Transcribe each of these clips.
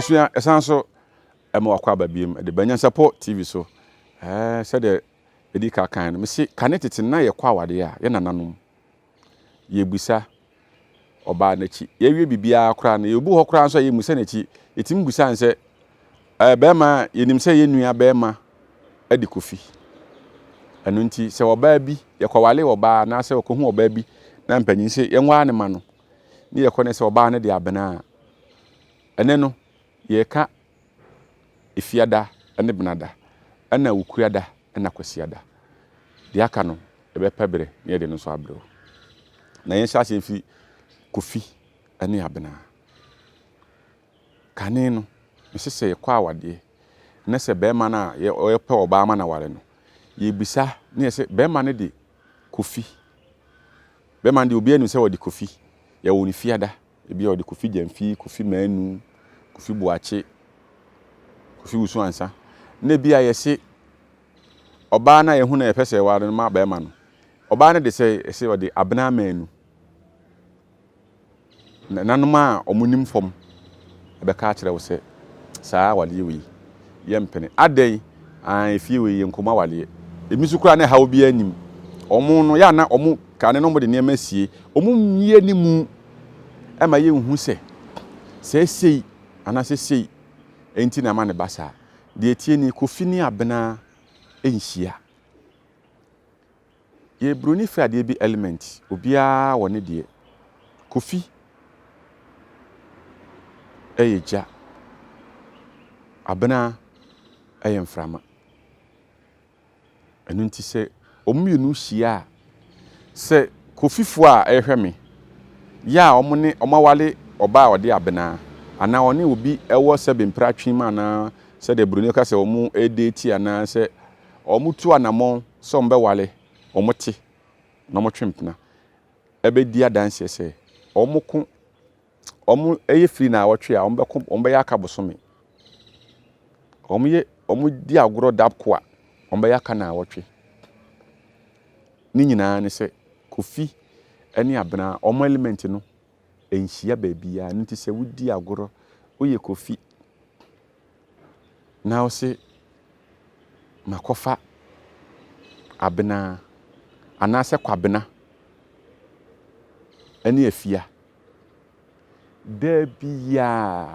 abusua esanso ema wakwa Abibirem de NYANSAPO TV so said the edika kan me se kanetete na ye kwa wade a ye nananom ye busa oba na chi ye wie bibia kra na ye bu ho kra so ye musa na chi etim busa nse bema yenim se ye nua bema adi kofi anu nti se oba bi ye kwale oba na se okohu oba bi na mpanyin se ye nwa ne ma no ni ye kone se oba ne de abena ene no ye ka ifiada ene benada ana wukuada ana kwasiada de aka no ebe pebre ne de no so abro na yen sha fi kofi ene abena kane no mesese ye kwa awade na se bema na ye pe oba ama na ware no ye bisa ne se bema ne de kofi bema de obi anu se wo de kofi ye wo ni fiada ebi o de kofi Gyamfi kofi manu kofi buache kofi wusu ansa na bia ye se oba na ye hu na ye pese ware no ma bema no oba na de se o de abena manu na nanoma omunim fom ebe ka kire wo se saa wale wi ye mpene adai an fie wi ye nkoma wale emisu kura na ha obi anim omu no ya na omu kane no mo de ne masie omu mie ni mu ema ye hu se sei ana sei enti na ma ne basa de etie ni kofi ni abena enhia ye bruni fa de bi element obia woni de kofi eyeja abena eyemframa enu nti se omumienu hia se kofifo a ehweme ya omune omawale oba ode abena ana one obi ewo se bempratwe ma na se de bruni ka se omu edeti ana se omutu anamon se ombe wale omuti na omotwempna ebedi adanse se omuko omu eye free na awotwe a ombe ya kabosome omu di agoro dapkoa ombe ya kana awotwe ni nyina ne se kofi ene abena omu element no enhia baabia nti se wudi agoro oye kofi na o se makofa abena ana se kwabena ene afia debia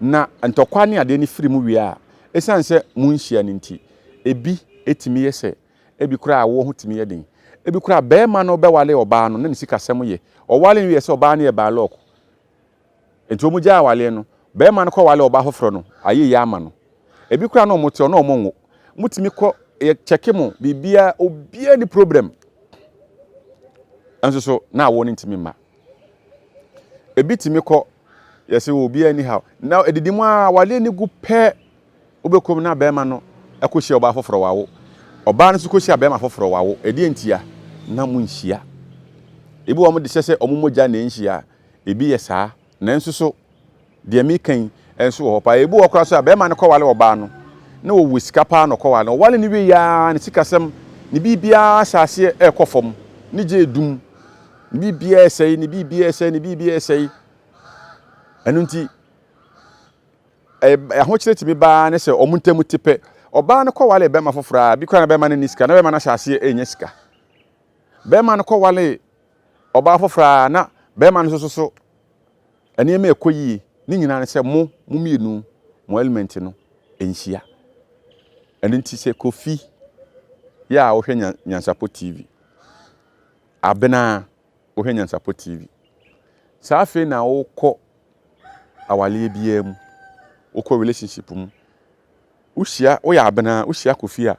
na ntokwa ne ade ni firi mu wi a esanse munhia ni nti ebi etimi yese ebi kura awo ho timi yeden ebi kura be ma no be wale oba no na ni sikasem ye o wale ni yese oba na ye ba lock enti omu ja wale no be ma no ko wale oba hofro no aye ya ama no ebi kura no mote no omonwo mutimi ko cheke mu bibia obia ni problem anso so na awo ni ntimi ma ebi timi ko yesi obi anyhow now edidimu a wale ni gu pe obekom na bema no ekohia oba foforo wawo oba no so kohia bema foforo wawo edi entia na munhia ebi wo mo de sese omomoja na enhia ebi yesa na enso so de mi kan enso ho pa ebi wo kra so bema no ko wale oba no na wo wusika pa no ko wale ni wi ya ni sikasem ni bibia asase ekofom ni je dum ni bibia esei ni bibia esei enu nti ahokyere timi ba ne se omuntamu tipe oba no ko wale be ma fofora bi kwa na be ma ne niska na be ma na hyase enya sika be ma no ko wale oba fofora na be ma no so ene ema ekoyi ni nyina ne se mo mienu mo element no enhia enu nti se kofi ya wo hwe NYANSAPO TV abena wo hwe NYANSAPO TV safe na wo ko awale biam uko relationship mu ushia oya abena ushia kofi a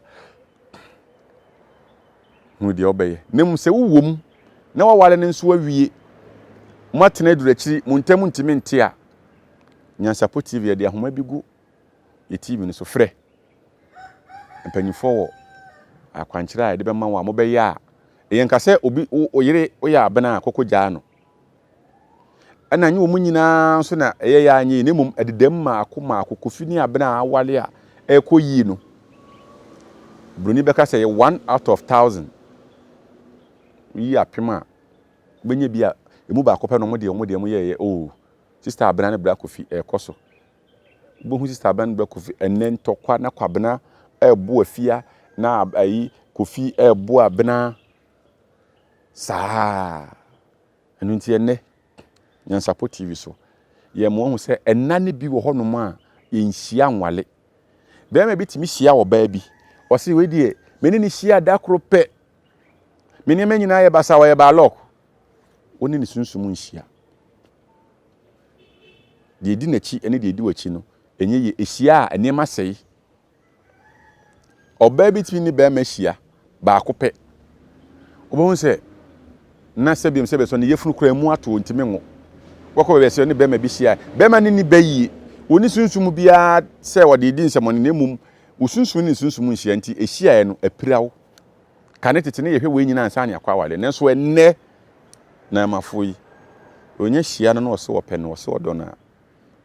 hu de obeye nem se wuwom na wawale ne nso awie matena durachiri muntamu ntimi nte a NYANSAPO TV de ahoma bigu ye TV no so frɛ mpanyifo wo akwankyira de be ma wa mo be ya yenka se obi oyire oya abena akokogya no ana nyi omu nyina so na eye ya anyi ne mum ededam ma akoma kofi ni abena awale a ekoyi no bruni beka say 1 out of 1000 yi apema benye bia emu ba kope no mo de ye sister abena ne bra kofi ekoso Bohu sister ban be Kofi enen tokwa na kwabena ebo afia na ayi Kofi ebo abena saa enu nti ene NYANSAPO TV so ye mo hu se enane bi wo honom a ye nhia nwale be ma bi timi hia wo ba bi o se we die meni ni hia da kro pe meni me nyina ye basa wo ye ba lock oni ni sunsum nhia de di nachi ene de di wachi no enye ye ehia a enema sei oba bi timi ni be ma hia ba akopɛ obo se na sebiem sebe so ne yefunu kura mu ato ntimi ngo wako be se ne be ma bi hia be ma ni bayi oni sunsum bia se wo de di nsɛmɔ ne mum usunsun ni sunsum nhia nti ehia e no apirawo kane tete ne yehwe we nyina ansa ne akwa wale nanso enne na mafoyi onye hia no na ɔse wɔpɛ no ɔse ɔdɔ na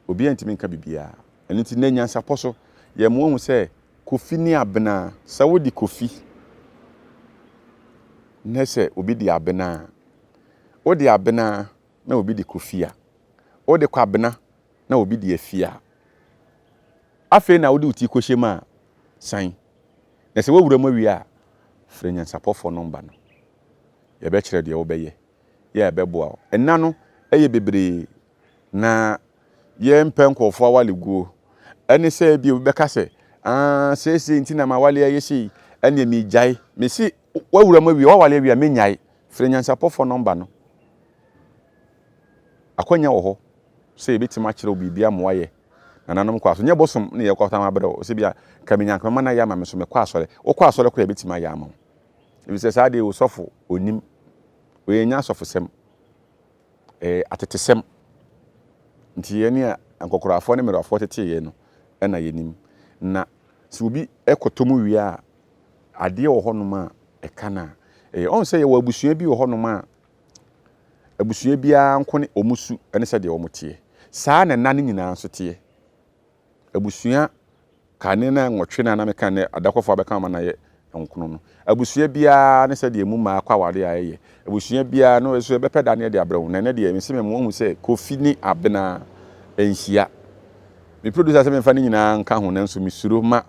obi antimi nka bibia eno nti na NYANSAPO so ye mo hu se Kofi ni abena sa wodi Kofi na se obi di abena odi abena na obi di Kofi a odi kwa abena na obi di afia afi na odi uti kohyema san na se wawura mawi a frɛ NYANSAPO for number no ye be kyerɛ de wo bɛyɛ ye be boa enna no eye bebre na ye mpenkofo awale guo ene se bi obi bɛka se sese nti na ma wale ye sei ene mi gyae me si wawura mawi wa wale wi a me nyae frɛ NYANSAPO for number no akonya wo ho se ebitima kyerɛ obi bia mo waye nananom kwa so nye bosom ne ye kwata ma brɛ se bia kaminyanka ma na ya ma me so me kwa asɔre wo kwa asɔre kwa ebitima ya ma ebi se saa de wo sɔfo onim we nya sɔfo sem atetesem nti ye ne ankokorafo ne merafo tete ye no na ye nim na se obi ekotomu wi a ade wo honom a eka na on se ye wo abusua bi wo honom a abusua bia nko ne omusu ene se de wo motie saa na nane nyina so tie abusua kane na nwotwe na me kan ne adakofo abeka ma na ye nkono no abusua bia ne se de emu ma akwa wade aye abusua bia no so be peda ne de abrawo na ne de me se me mo hu se Kofi ni abena enhia me producer se me fa ne nyina nka ho na nso misuro ma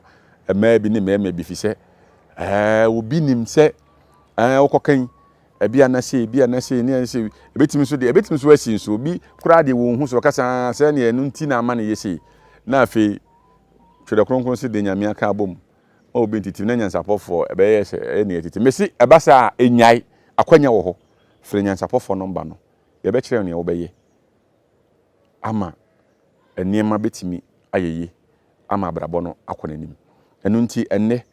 ema bi ne mema bi fi se obi nim se okokan bia na se ne se ebetimi so asi nso obi kura de wo hu so kasa se ne enu nti na ama ne yesi na afi twede kronkron se de nyame aka abom obi ntiti na NYANSAPO for ebe yes ene etiti mesi ebasa enyai akwanya wo ho frɛ NYANSAPO for number no ye be kyerɛ ne wo bɛyɛ ama eniema betimi ayeye ama abrabɔ no akonanim enu nti enne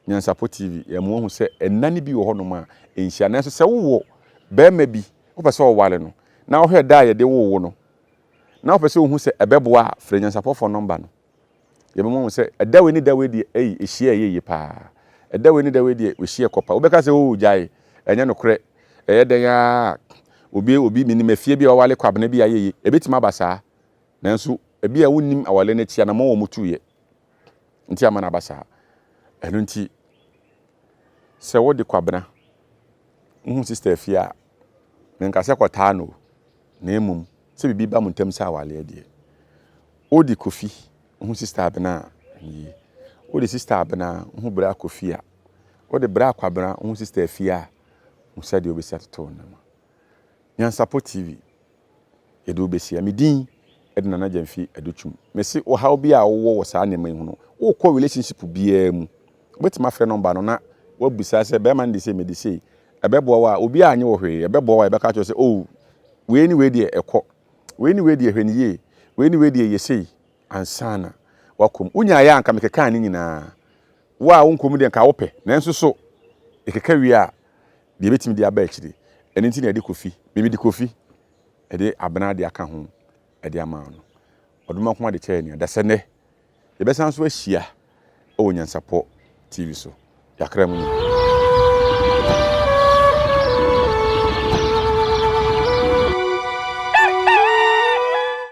NYANSAPO TV ye mo hu se enane bi wo ho no ma enhia na so se wo be ma bi wo pɛ se wo wale no na wo hwɛ da ye de wo no na wo pɛ se wo hu se ebeboa frɛ NYANSAPO for number no ye mo hu se edawe ni dawe di ehia yeye pa edawe ni dawe di ehia kopa wo bɛka se wo gyae enye no korɛ eye den ya obi minim afie bi wale kwabena bi ayeye ebetima abasa nanso ebi a wonim awale na tia na mo wo mutuye nti ama na abasa enu nti se wo de kwabena hu sister afie a menka se kwata no na emum se bibi ba muntam sa awale de o di Kofi hu sister abena yi o di sister abena hu bra Kofi a o de bra kwabena hu sister afie a hu se de obesi atoto na NYANSAPO TV edo obesi amidin edna na Gyamfi edotwum mesi wo how bi a wo saa ne man hu no wo kɔ relationship bia mu betima frɛ number no na wo bisa se be man de se me de se ebebo wa obi anye wo hwe ebebo wa ebeka cho se oh we ni we de ekɔ we ni we de hwe ni ye we ni we de yesei ansana wakom unya ya anka mekeka ni nyina wa wonkom de nka wo pɛ nanso so ekeka wi a de betimi de aba akiri eni nti na de Kofi me de Kofi ede abena de aka ho ede ama no oduma kuma de kyɛ ni da sɛ ne ye besan so ahia o NYANSAPO TV so yakra mu